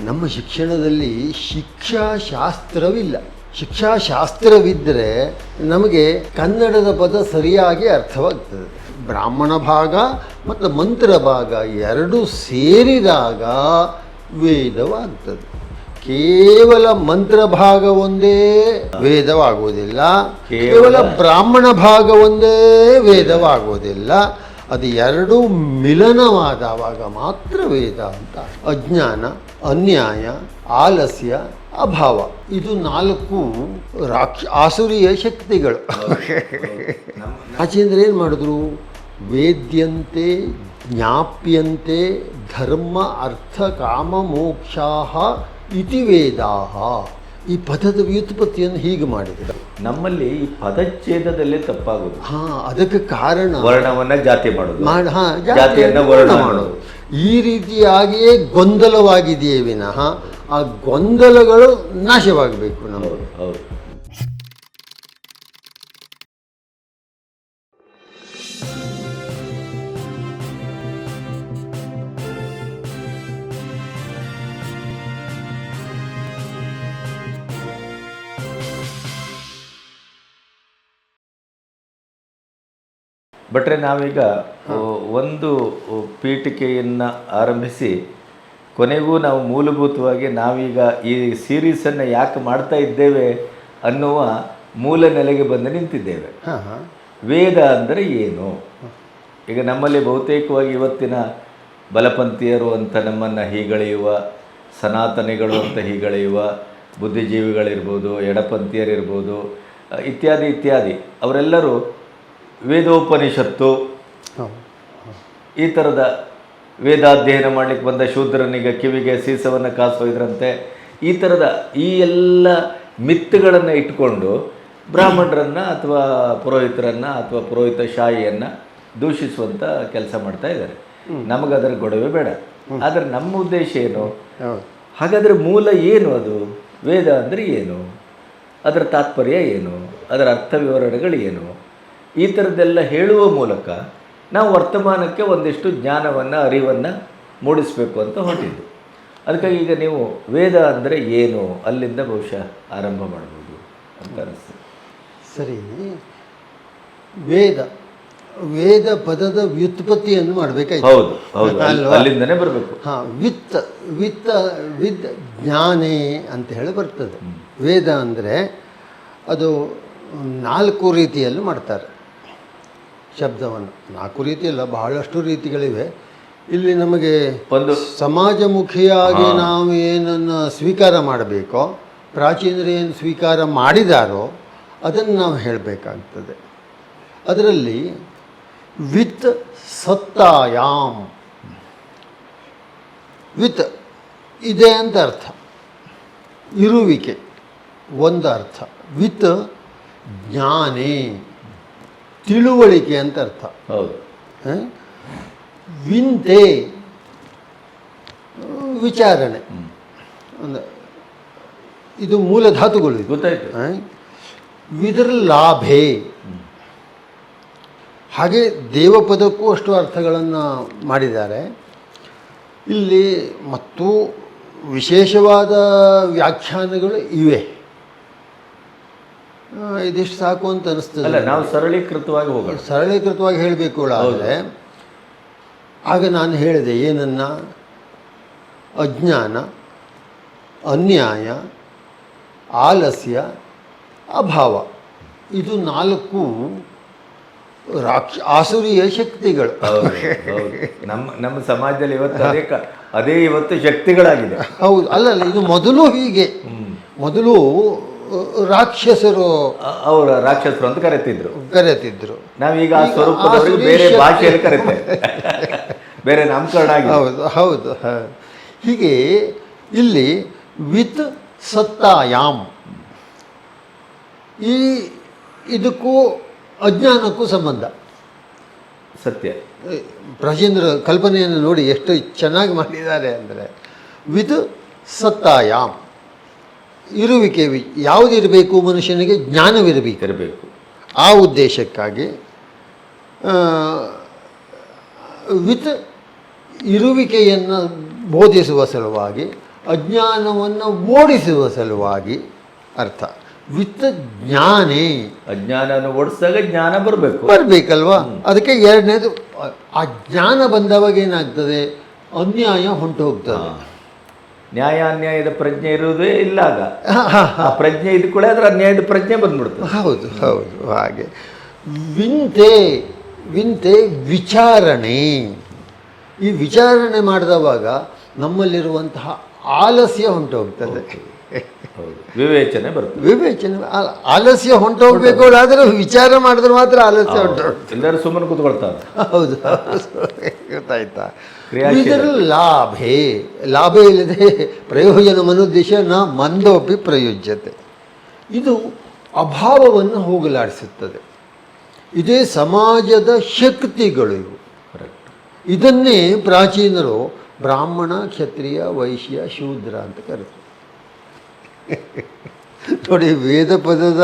ನಮ್ಮ ಶಿಕ್ಷಣದಲ್ಲಿ ಶಿಕ್ಷಾಶಾಸ್ತ್ರವಿಲ್ಲ. ಶಿಕ್ಷಾಶಾಸ್ತ್ರವಿದ್ದರೆ ನಮಗೆ ಕನ್ನಡದ ಪದ ಸರಿಯಾಗಿ ಅರ್ಥವಾಗ್ತದೆ. ಬ್ರಾಹ್ಮಣ ಭಾಗ ಮತ್ತು ಮಂತ್ರ ಭಾಗ ಎರಡೂ ಸೇರಿದಾಗ ವೇದವಾಗ್ತದೆ. ಕೇವಲ ಮಂತ್ರ ಭಾಗ ಒಂದೇ ವೇದವಾಗುವುದಿಲ್ಲ, ಕೇವಲ ಬ್ರಾಹ್ಮಣ ಭಾಗ ಒಂದೇ ವೇದವಾಗುವುದಿಲ್ಲ. ಅದು ಎರಡೂ ಮಿಲನವಾದವಾಗ ಮಾತ್ರ ವೇದ ಅಂತ. ಅಜ್ಞಾನ, ಅನ್ಯಾಯ, ಆಲಸ್ಯ, ಅಭಾವ, ಇದು 4 ಆಸುರಿಯ ಶಕ್ತಿಗಳು. ಆಚೆಂದ್ರೆ ಏನು ಮಾಡಿದ್ರು? ವೇದ್ಯಂತೆ ಜ್ಞಾಪ್ಯಂತೆ ಧರ್ಮ ಅರ್ಥ ಕಾಮ ಮೋಕ್ಷಾಹ ಇತಿ ವೇದಾಹ. ಈ ಪದದ ವ್ಯುತ್ಪತ್ತಿಯನ್ನು ಹೀಗೆ ಮಾಡಿದರು. ನಮ್ಮಲ್ಲಿ ಈ ಪದಚ್ಛೇದದಲ್ಲೇ ತಪ್ಪಾಗೋದು. ಅದಕ್ಕೆ ಕಾರಣ ವರ್ಣವನ್ನ ಜಾತಿ ಮಾಡೋದು, ಜಾತಿಯನ್ನು ವರ್ಣ ಮಾಡೋದು. ಈ ರೀತಿಯಾಗಿಯೇ ಗೊಂದಲವಾಗಿದೆಯೇ ವಿನಃ ಆ ಗೊಂದಲಗಳು ನಾಶವಾಗಬೇಕು ನಮಗೆ. ಹೌದು. ಭಟ್ರೆ, ನಾವೀಗ ಒಂದು ಪೀಠಿಕೆಯನ್ನು ಆರಂಭಿಸಿ ಕೊನೆಗೂ ನಾವು ಮೂಲಭೂತವಾಗಿ ನಾವೀಗ ಈ ಸೀರೀಸನ್ನು ಯಾಕೆ ಮಾಡ್ತಾ ಇದ್ದೇವೆ ಅನ್ನುವ ಮೂಲ ನೆಲೆಗೆ ಬಂದು ನಿಂತಿದ್ದೇವೆ. ವೇದ ಅಂದರೆ ಏನು? ಈಗ ನಮ್ಮಲ್ಲಿ ಬಹುತೇಕವಾಗಿ ಇವತ್ತಿನ ಬಲಪಂಥೀಯರು ಅಂತ ನಮ್ಮನ್ನು ಹೀಗಳೆಯುವ, ಸನಾತನಿಗಳು ಅಂತ ಹೀಗಳೆಯುವ ಬುದ್ಧಿಜೀವಿಗಳಿರ್ಬೋದು, ಎಡಪಂಥೀಯರಿರ್ಬೋದು, ಇತ್ಯಾದಿ ಇತ್ಯಾದಿ, ಅವರೆಲ್ಲರೂ ವೇದೋಪನಿಷತ್ತು ಈ ಥರದ ವೇದಾಧ್ಯಯನ ಮಾಡಲಿಕ್ಕೆ ಬಂದ ಶೂದ್ರನಿಗೆ ಕಿವಿಗೆ ಸೀಸವನ್ನು ಕಾಸೋದ್ರಂತೆ, ಈ ಥರದ ಈ ಎಲ್ಲ ಮಿತ್ತುಗಳನ್ನು ಇಟ್ಕೊಂಡು ಬ್ರಾಹ್ಮಣರನ್ನು ಅಥವಾ ಪುರೋಹಿತರನ್ನು ಅಥವಾ ಪುರೋಹಿತ ಶಾಹಿಯನ್ನು ದೂಷಿಸುವಂಥ ಕೆಲಸ ಮಾಡ್ತಾ ಇದ್ದಾರೆ. ನಮಗದರ ಗೊಡವೆ ಬೇಡ. ಆದರೆ ನಮ್ಮ ಉದ್ದೇಶ ಏನು? ಹಾಗಾದರೆ ಮೂಲ ಏನು? ಅದು ವೇದ ಅಂದರೆ ಏನು? ಅದರ ತಾತ್ಪರ್ಯ ಏನು? ಅದರ ಅರ್ಥ ವಿವರಣೆಗಳು ಏನು? ಈ ಥರದ್ದೆಲ್ಲ ಹೇಳುವ ಮೂಲಕ ನಾವು ವರ್ತಮಾನಕ್ಕೆ ಒಂದಿಷ್ಟು ಜ್ಞಾನವನ್ನು, ಅರಿವನ್ನು ಮೂಡಿಸಬೇಕು ಅಂತ ಹೊರಟಿದ್ದು. ಅದಕ್ಕಾಗಿ ಈಗ ನೀವು ವೇದ ಅಂದರೆ ಏನು ಅಲ್ಲಿಂದ ಬಹುಶಃ ಆರಂಭ ಮಾಡ್ಬೋದು ಅಂತ ಅನಿಸ್ತದೆ. ಸರಿ, ವೇದ ಪದದ ವ್ಯುತ್ಪತ್ತಿಯನ್ನು ಮಾಡಬೇಕಾಯ್ತು. ಹೌದು ಹೌದು, ಅಲ್ಲಿಂದನೇ ಬರಬೇಕು. ವಿದ್ ಜ್ಞಾನೇ ಅಂತ ಹೇಳಿ ಬರ್ತದೆ. ವೇದ ಅಂದರೆ ಅದು 4 ರೀತಿಯಲ್ಲಿ ಮಾಡ್ತಾರೆ ಶಬ್ದವನ್ನು. 4 ರೀತಿಯಲ್ಲ, ಬಹಳಷ್ಟು ರೀತಿಗಳಿವೆ. ಇಲ್ಲಿ ನಮಗೆ ಒಂದು ಸಮಾಜಮುಖಿಯಾಗಿ ನಾವು ಏನನ್ನು ಸ್ವೀಕಾರ ಮಾಡಬೇಕೋ, ಪ್ರಾಚೀನರು ಏನು ಸ್ವೀಕಾರ ಮಾಡಿದಾರೋ ಅದನ್ನು ನಾವು ಹೇಳಬೇಕಾಗ್ತದೆ. ಅದರಲ್ಲಿ ವಿತ್ ಸತ್ತಾಯಾಮ್, ವಿತ್ ಇದೆ ಅಂತ ಅರ್ಥ, ಇರುವಿಕೆ ಒಂದು ಅರ್ಥ. ವಿತ್ ಜ್ಞಾನೇ, ತಿಳುವಳಿಕೆ ಅಂತ ಅರ್ಥ. ಹೌದು. ವಿಂತೆ, ವಿಚಾರಣೆ. ಇದು ಮೂಲ ಧಾತುಗಳು, ಗೊತ್ತಾಯ್ತು. ವಿದರ್ಲಾಭೆ, ಹಾಗೆ ದೇವಪದಕ್ಕೂ ಅಷ್ಟು ಅರ್ಥಗಳನ್ನು ಮಾಡಿದ್ದಾರೆ. ಇಲ್ಲಿ ಮತ್ತು ವಿಶೇಷವಾದ ವ್ಯಾಖ್ಯಾನಗಳು ಇವೆ. ಇದಿಷ್ಟು ಸಾಕು ಅಂತ ಅನಿಸ್ತದೆ. ಅಲ್ಲ, ನಾವು ಸರಳೀಕೃತವಾಗಿ ಹೇಳಬೇಕು. ಆದರೆ ಆಗ ನಾನು ಹೇಳಿದೆ ಏನನ್ನ? ಅಜ್ಞಾನ, ಅನ್ಯಾಯ, ಆಲಸ್ಯ, ಅಭಾವ, ಇದು 4 ಆಸುರಿಯ ಶಕ್ತಿಗಳು. ನಮ್ಮ ಸಮಾಜದಲ್ಲಿ ಇವತ್ತು ಅದೇ ಇವತ್ತು ಶಕ್ತಿಗಳಾಗಿದೆ. ಹೌದು. ಅಲ್ಲಲ್ಲ, ಇದು ಮೊದಲು ಹೀಗೆ. ಮೊದಲು ರಾಕ್ಷಸರು ಅಂತ ಕರೆತಿದ್ರು. ನಾವೀಗ ಬೇರೆ ಭಾಷೆಯಲ್ಲಿ ಕರೀತೇವೆ, ಬೇರೆ ನಾಮಕರಣ ಆಗಿದೆ. ಹೌದು. ಹೀಗೆ ಇಲ್ಲಿ ವಿತ್ ಸತ್ತಾಯಾಮ್, ಇದಕ್ಕೂ ಅಜ್ಞಾನಕ್ಕೂ ಸಂಬಂಧ. ಸತ್ಯ. ಪ್ರಾಚೀನರ ಕಲ್ಪನೆಯನ್ನು ನೋಡಿ ಎಷ್ಟು ಚೆನ್ನಾಗಿ ಮಾಡಿದ್ದಾರೆ ಅಂದರೆ, ವಿತ್ ಸತ್ತಾಯಾಮ್, ಇರುವಿಕೆ. ಯಾವುದಿರಬೇಕು ಮನುಷ್ಯನಿಗೆ? ಜ್ಞಾನವಿರಬೇಕು. ಆ ಉದ್ದೇಶಕ್ಕಾಗಿ ವಿತ್ ಇರುವಿಕೆಯನ್ನು ಬೋಧಿಸುವ ಸಲುವಾಗಿ ಅಜ್ಞಾನವನ್ನು ಓಡಿಸುವ ಸಲುವಾಗಿ ಅರ್ಥ. ವಿತ್ತ ಜ್ಞಾನೇ, ಅಜ್ಞಾನವನ್ನು ಓಡಿಸಿದಾಗ ಜ್ಞಾನ ಬರಬೇಕು, ಬರಬೇಕಲ್ವಾ. ಅದಕ್ಕೆ ಎರಡನೇದು, ಆ ಜ್ಞಾನ ಬಂದವಾಗ ಏನಾಗ್ತದೆ, ಅನ್ಯಾಯ ಹೊಂಟು ಹೋಗ್ತದೆ. ನ್ಯಾಯ ಅನ್ಯಾಯದ ಪ್ರಜ್ಞೆ ಇರುವುದೇ ಇಲ್ಲ ಆಗ. ಆ ಪ್ರಜ್ಞೆ ಇದ್ಕೊಳ್ಳೆ ಅದರ ಅನ್ಯಾಯದ ಪ್ರಜ್ಞೆ ಬಂದ್ಬಿಡ್ತದೆ. ಹೌದು ಹೌದು. ಹಾಗೆ ವಿಂತೆ ವಿಚಾರಣೆ. ಈ ವಿಚಾರಣೆ ಮಾಡಿದವಾಗ ನಮ್ಮಲ್ಲಿರುವಂತಹ ಆಲಸ್ಯ ಹೊಂಟು ಹೋಗ್ತದೆ. ವಿವೇಚನೆ ಬರ್ತದೆ. ವಿವೇಚನೆ, ಆಲಸ್ಯ ಹೊಂಟು ಹೋಗ್ಬೇಕು, ಆದರೆ ವಿಚಾರ ಮಾಡಿದ್ರೆ ಮಾತ್ರ ಆಲಸ್ಯ ಹೊಂಟು ಹೋಗ್ತದೆ. ಎಲ್ಲರೂ ಸುಮ್ಮನೆ ಕೂತ್ಕೊಳ್ತಾರೆ. ಹೌದು, ಗೊತ್ತಾಯ್ತಾ. ಇದರ ಲಾಭ ಇಲ್ಲದೆ ಪ್ರಯೋಜನ ಮನುದ್ದೇಶ ನ ಮಂದೋಪಿ ಪ್ರಯೋಜ್ಯತೆ. ಇದು ಅಭಾವವನ್ನು ಹೋಗಲಾಡಿಸುತ್ತದೆ. ಇದೇ ಸಮಾಜದ ಶಕ್ತಿಗಳು ಇವು. ಇದನ್ನೇ ಪ್ರಾಚೀನರು ಬ್ರಾಹ್ಮಣ, ಕ್ಷತ್ರಿಯ, ವೈಶ್ಯ, ಶೂದ್ರ ಅಂತ ಕರೀತಾರೆ. ನೋಡಿ, ವೇದ ಪದದ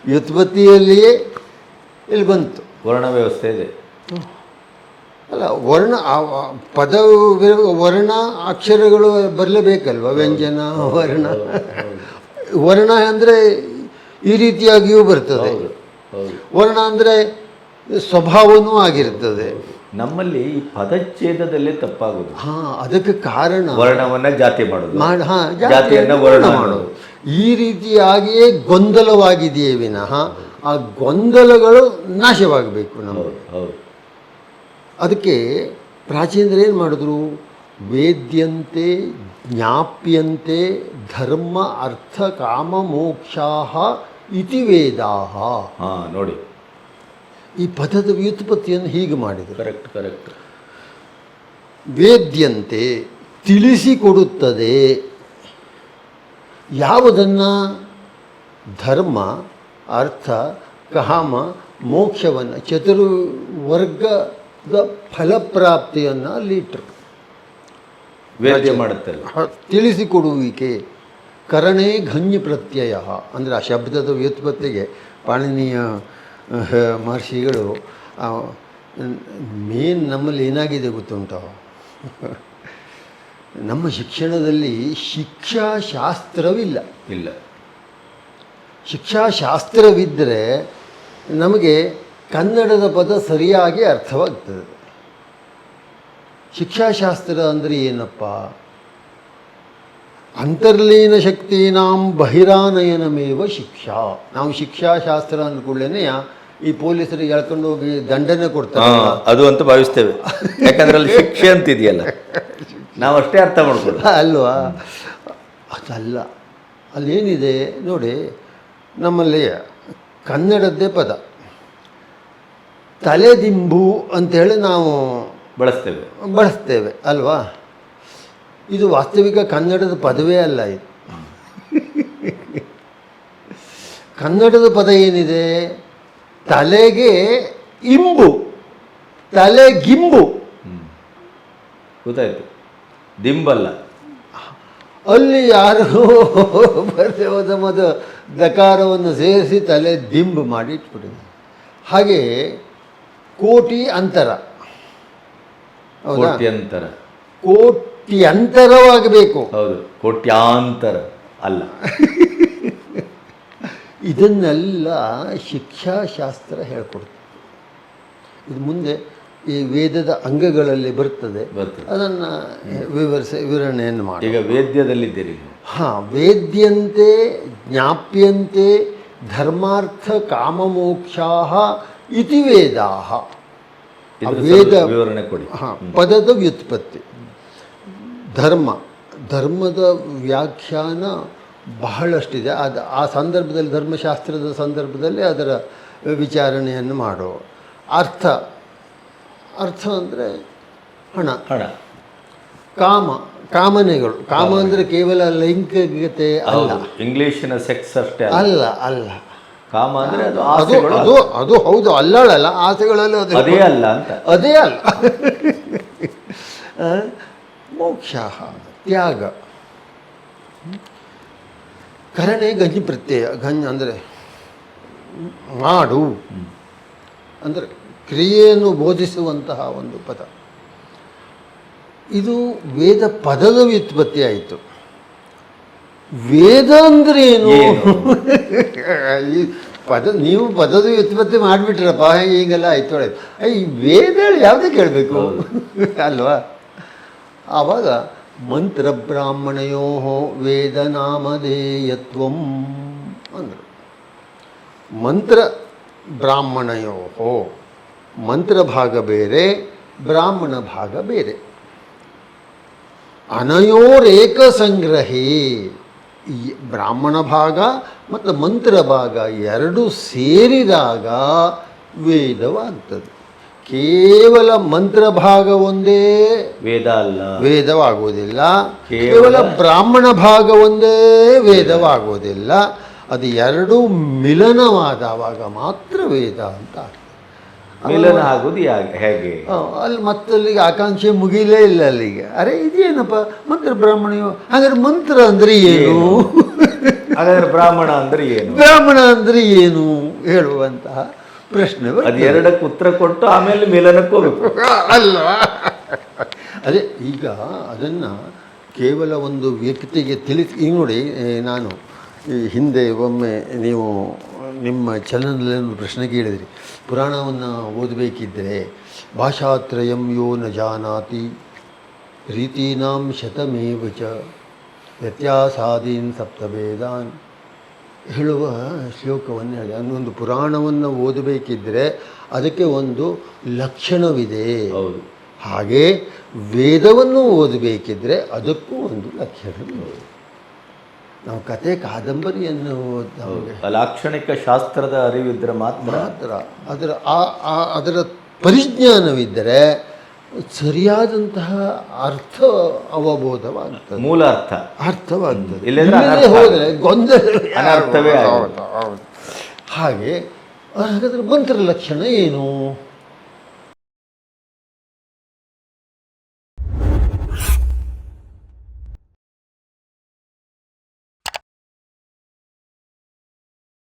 ವ್ಯುತ್ಪತ್ತಿಯಲ್ಲಿಯೇ ಇಲ್ಲಿ ಬಂತು ವರ್ಣ ವ್ಯವಸ್ಥೆ ಇದೆ. ಅಲ್ಲ, ವರ್ಣ ಪದ ವರ್ಣ ಅಕ್ಷರಗಳು ಬರಲೇಬೇಕಲ್ವ, ವ್ಯಂಜನ ವರ್ಣ ಅಂದರೆ ಈ ರೀತಿಯಾಗಿಯೂ ಬರ್ತದೆ. ವರ್ಣ ಅಂದರೆ ಸ್ವಭಾವನೂ ಆಗಿರ್ತದೆ. ನಮ್ಮಲ್ಲಿ ಈ ಪದಚ್ಛೇದದಲ್ಲೇ ತಪ್ಪಾಗೋದು. ಅದಕ್ಕೆ ಕಾರಣ ವರ್ಣವನ್ನ ಜಾತಿ ಮಾಡೋದು, ಜಾತಿಯನ್ನ ವರ್ಣ ಮಾಡೋದು. ಈ ರೀತಿಯಾಗಿಯೇ ಗೊಂದಲವಾಗಿದೆಯೇ ವಿನಃ ಆ ಗೊಂದಲಗಳು ನಾಶವಾಗಬೇಕು ನಮಗೆ. ಅದಕ್ಕೆ ಪ್ರಾಚೀನರು ಏನು ಮಾಡಿದ್ರು, ವೇದ್ಯಂತೆ ಜ್ಞಾಪ್ಯಂತೆ ಧರ್ಮ ಅರ್ಥ ಕಾಮ ಮೋಕ್ಷಾಹ ಇತಿ ವೇದಾಹ. ನೋಡಿ, ಈ ಪದದ ವ್ಯುತ್ಪತ್ತಿಯನ್ನು ಹೀಗೆ ಮಾಡಿದರು. ಕರೆಕ್ಟ್. ವೇದ್ಯಂತೆ ತಿಳಿಸಿಕೊಡುತ್ತದೆ. ಯಾವುದನ್ನು? ಧರ್ಮ, ಅರ್ಥ, ಕಾಮ, ಮೋಕ್ಷವನ್ನು, ಚತುರ್ವರ್ಗದ ಫಲಪ್ರಾಪ್ತಿಯನ್ನು ಅಲ್ಲಿಟ್ಟರು. ವೇದ್ಯ ಮಾಡುತ್ತಲ್ಲ, ತಿಳಿಸಿಕೊಡುವಿಕೆ. ಕರಣೇ ಘನ್ಯ ಪ್ರತ್ಯಯ ಅಂದರೆ ಆ ಶಬ್ದದ ವ್ಯುತ್ಪತ್ತಿಗೆ ಪಾಣಿನಿಯ ಮಹರ್ಷಿಗಳು ಮೇನ್ ನಮ್ಮಲ್ಲಿ ಏನಾಗಿದೆ ಗೊತ್ತುಂಟ, ನಮ್ಮ ಶಿಕ್ಷಣದಲ್ಲಿ ಶಿಕ್ಷಾಶಾಸ್ತ್ರವಿಲ್ಲ. ಶಿಕ್ಷಾಶಾಸ್ತ್ರವಿದ್ದರೆ ನಮಗೆ ಕನ್ನಡದ ಪದ ಸರಿಯಾಗಿ ಅರ್ಥವಾಗ್ತದೆ. ಶಿಕ್ಷಾಶಾಸ್ತ್ರ ಅಂದರೆ ಏನಪ್ಪ? ಅಂತರ್ಲೀನ ಶಕ್ತೀನಾಂ ಬಹಿರಾನಯನಮೇವ ಶಿಕ್ಷಾ. ನಾವು ಶಿಕ್ಷಾಶಾಸ್ತ್ರ ಅಂದ್ಕೊಳ್ಳೇನೆ ಈ ಪೊಲೀಸರಿಗೆ ಎಳ್ಕೊಂಡು ಹೋಗಿ ದಂಡನೆ ಕೊಡ್ತಾರೆ ಅದು ಅಂತ ಭಾವಿಸ್ತೇವೆ. ಯಾಕಂದ್ರೆ ಅಲ್ಲಿ ಶಿಕ್ಷೆ ಅಂತಿದೆಯಲ್ಲ, ನಾವು ಅಷ್ಟೇ ಅರ್ಥ ಮಾಡ್ಕೊಳ್ಳೋದು ಅಲ್ವಾ? ಅದಲ್ಲ, ಅಲ್ಲೇನಿದೆ ನೋಡಿ. ನಮ್ಮಲ್ಲಿ ಕನ್ನಡದ್ದೇ ಪದ ತಲೆದಿಂಬು ಅಂಥೇಳಿ ನಾವು ಬಳಸ್ತೇವೆ ಅಲ್ವಾ? ಇದು ವಾಸ್ತವಿಕ ಕನ್ನಡದ ಪದವೇ ಅಲ್ಲ. ಇದು ಕನ್ನಡದ ಪದ ಏನಿದೆ? ತಲೆಗೆ ಇಂಬು, ತಲೆಗಿಂಬು. ಗೊತ್ತಾಯ್ತು, ದಿಂಬಲ್ಲ. ಅಲ್ಲಿ ಯಾರು ಬರದೆ ಹೋದ ಮೊದಲು ದಕಾರವನ್ನು ಸೇರಿಸಿ ತಲೆ ದಿಂಬು ಮಾಡಿ ಇಟ್ಬಿಟ್ಟಿದೆ. ಹಾಗೆ ಕೋಟಿ ಅಂತರ, ಕೋಟ್ಯಂತರ, ಕೋಟ್ಯಂತರವಾಗಬೇಕು. ಹೌದು, ಕೋಟ್ಯಾಂತರ ಅಲ್ಲ. ಇದನ್ನೆಲ್ಲ ಶಿಕ್ಷಾಶಾಸ್ತ್ರ ಹೇಳ್ಕೊಡ್ತದೆ. ಇದು ಮುಂದೆ ಈ ವೇದದ ಅಂಗಗಳಲ್ಲಿ ಬರ್ತದೆ. ಅದನ್ನು ವಿವರಣೆಯನ್ನು ಮಾಡಿ. ಈಗ ವೇದ್ಯದಲ್ಲಿದ್ದೀರಿ. ವೇದ್ಯಂತೆ ಜ್ಞಾಪ್ಯಂತೆ ಧರ್ಮಾರ್ಥ ಕಾಮಮೋಕ್ಷಾಹ ಇತಿ ವೇದಾಹ. ವೇದ ವಿವರಣೆ ಕೊಡಿ. ಪದದ ವ್ಯುತ್ಪತ್ತಿ. ಧರ್ಮದ ವ್ಯಾಖ್ಯಾನ ಬಹಳಷ್ಟಿದೆ. ಆ ಸಂದರ್ಭದಲ್ಲಿ, ಧರ್ಮಶಾಸ್ತ್ರದ ಸಂದರ್ಭದಲ್ಲಿ ಅದರ ವಿಚಾರಣೆಯನ್ನು ಮಾಡುವ. ಅರ್ಥ ಅಂದರೆ ಹಣ. ಕಾಮನೆಗಳು. ಕಾಮ ಅಂದರೆ ಕೇವಲ ಲೈಂಗಿಕತೆ ಅಲ್ಲ. ಇಂಗ್ಲಿಷಿನ ಸೆಕ್ಸ್ ಅಷ್ಟೇ ಅಲ್ಲ. ಕಾಮ ಅಂದರೆ ಅದು ಹೌದು, ಅಲ್ಲಲ್ಲ, ಆಸೆಗಳಲ್ಲಿ ಅದೇ ಅಲ್ಲ ಅಂತ. ಅದೇ ಅಲ್ಲ. ಮೋಕ್ಷ, ತ್ಯಾಗ. ಕರಣೆ ಗಂಜಿ ಪ್ರತ್ಯಯ. ಗಂಜ್ ಅಂದರೆ ಮಾಡು ಅಂದರೆ ಕ್ರಿಯೆಯನ್ನು ಬೋಧಿಸುವಂತಹ ಒಂದು ಪದ. ಇದು ವೇದ ಪದದ ವ್ಯುತ್ಪತ್ತಿ ಆಯಿತು. ವೇದ ಅಂದ್ರೆ ಏನು? ಏನು? ಈ ನೀವು ಪದದ ವ್ಯುತ್ಪತ್ತಿ ಮಾಡಿಬಿಟ್ರಪ್ಪ, ಈಗೆಲ್ಲ ಆಯ್ತು ಒಳ್ಳೆಯದು. ಈ ವೇದ ಯಾವುದೇ ಕೇಳಬೇಕು ಅಲ್ವಾ? ಆವಾಗ ಮಂತ್ರ ಬ್ರಾಹ್ಮಣಯೋ ವೇದ ನಾಮಧೇಯತ್ವಂ ಅಂದರು. ಮಂತ್ರ ಬ್ರಾಹ್ಮಣಯೋ, ಮಂತ್ರ ಭಾಗ ಬೇರೆ, ಬ್ರಾಹ್ಮಣ ಭಾಗ ಬೇರೆ. ಅನಯೋರೇಕ ಸಂಗ್ರಹೇ, ಈ ಬ್ರಾಹ್ಮಣ ಭಾಗ ಮತ್ತು ಮಂತ್ರ ಭಾಗ ಎರಡು ಸೇರಿದಾಗ ವೇದವಾಗ್ತದೆ. ಕೇವಲ ಮಂತ್ರ ಭಾಗ ಒಂದೇ ವೇದ ಅಲ್ಲ, ವೇದವಾಗುವುದಿಲ್ಲ. ಕೇವಲ ಬ್ರಾಹ್ಮಣ ಭಾಗ ಒಂದೇ ವೇದವಾಗುವುದಿಲ್ಲ. ಅದು ಎರಡೂ ಮಿಲನವಾದವಾಗ ಮಾತ್ರ ವೇದ ಅಂತ ಆಗ್ತದೆ. ಮಿಲನ ಆಗೋದು ಹೇಗೆ? ಅಲ್ಲಿ ಮತ್ತಲ್ಲಿಗೆ ಆಕಾಂಕ್ಷೆ ಮುಗಿಲೇ ಇಲ್ಲ ಅಲ್ಲಿಗೆ. ಅರೆ ಇದೇನಪ್ಪ ಮಂತ್ರ ಬ್ರಾಹ್ಮಣಿಯೋ, ಹಾಗಾದ್ರೆ ಮಂತ್ರ ಅಂದ್ರೆ ಏನು? ಹಾಗಾದ್ರೆ ಬ್ರಾಹ್ಮಣ ಅಂದ್ರೆ ಏನು? ಬ್ರಾಹ್ಮಣ ಅಂದ್ರೆ ಏನು ಹೇಳುವಂತಹ ಪ್ರಶ್ನೆ. ಅದು ಎರಡಕ್ಕೆ ಉತ್ತರ ಕೊಟ್ಟು ಆಮೇಲೆ ಮಿಲನಕ್ಕೆ ಹೋಗಬೇಕು ಅಲ್ವಾ? ಅದೇ ಈಗ ಅದನ್ನು ಕೇವಲ ಒಂದು ವ್ಯಕ್ತಿಗೆ ಈಗ ನೋಡಿ, ನಾನು ಈ ಹಿಂದೆ ಒಮ್ಮೆ ನೀವು ನಿಮ್ಮ ಚಲನದಲ್ಲಿ ಒಂದು ಪ್ರಶ್ನೆ ಕೇಳಿದ್ರಿ, ಪುರಾಣವನ್ನು ಓದಬೇಕಿದ್ದರೆ ಭಾಷಾತ್ರಯಂ ಯೋ ನ ಜಾನಾತಿ ರೀತೀನಾಂ ಶತಮೇವ ಚ ವ್ಯತ್ಯಾಸಾದೀನ್ ಸಪ್ತವೇದಾನ್ ಹೇಳುವ ಶ್ಲೋಕವನ್ನು ಹೇಳಿ. ಅನ್ನೊಂದು ಪುರಾಣವನ್ನು ಓದಬೇಕಿದ್ದರೆ ಅದಕ್ಕೆ ಒಂದು ಲಕ್ಷಣವಿದೆ. ಹೌದು. ಹಾಗೆ ವೇದವನ್ನು ಓದಬೇಕಿದ್ರೆ ಅದಕ್ಕೂ ಒಂದು ಲಕ್ಷಣವಿದೆ. ನಾವು ಕತೆ ಕಾದಂಬರಿಯನ್ನು ಲಾಕ್ಷಣಿಕ ಶಾಸ್ತ್ರದ ಅರಿವಿದ್ರೆ ಮಾತ್ರ ಅದರ ಪರಿಜ್ಞಾನವಿದ್ದರೆ ಸರಿಯಾದಂತಹ ಅರ್ಥ ಅವಬೋಧವಾಗ್ತದೆ, ಮೂಲ ಅರ್ಥವಾಗ್ತದೆ. ಇಲ್ಲದೆ ಹೋದರೆ ಗೊಂದಲ, ಅನರ್ಥವೇ. ಹಾಗೆ ಹಾಗಾದರೆ ಮಂತ್ರ ಲಕ್ಷಣ ಏನು?